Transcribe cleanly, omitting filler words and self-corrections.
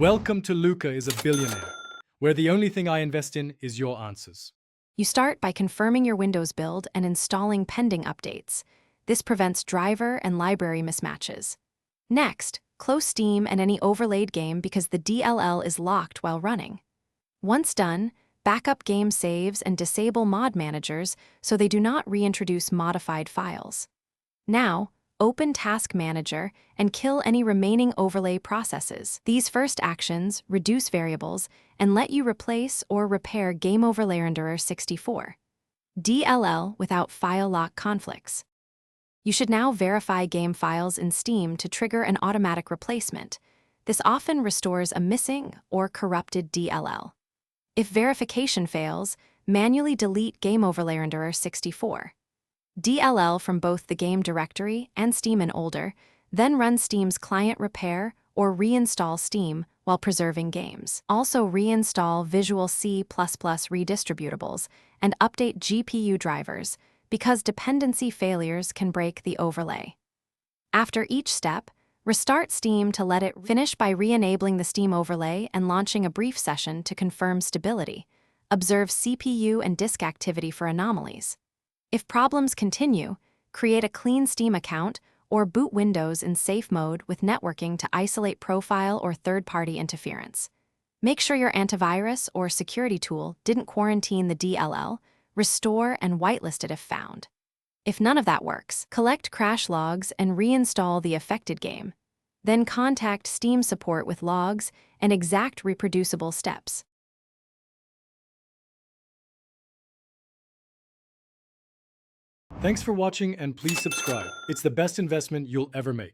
Welcome to Luca is a Billionaire, where the only thing I invest in is your answers. You start by confirming your Windows build and installing pending updates. This prevents driver and library mismatches. Next, close Steam and any overlaid game because the DLL is locked while running. Once done, backup game saves and disable mod managers so they do not reintroduce modified files. Now, open Task Manager and kill any remaining overlay processes. These first actions reduce variables and let you replace or repair Gameoverlayrenderer64.dll without file lock conflicts. You should now verify game files in Steam to trigger an automatic replacement. This often restores a missing or corrupted DLL. If verification fails, manually delete Gameoverlayrenderer64. DLL from both the game directory and Steam and older, then run Steam's client repair or reinstall Steam while preserving games. Also reinstall Visual C++ redistributables and update GPU drivers because dependency failures can break the overlay. After each step, restart Steam to let it finish by re-enabling the Steam overlay and launching a brief session to confirm stability. Observe CPU and disk activity for anomalies. If problems continue, create a clean Steam account or boot Windows in safe mode with networking to isolate profile or third-party interference. Make sure your antivirus or security tool didn't quarantine the DLL, restore and whitelist it if found. If none of that works, collect crash logs and reinstall the affected game. Then contact Steam support with logs and exact reproducible steps. Thanks for watching and please subscribe. It's the best investment you'll ever make.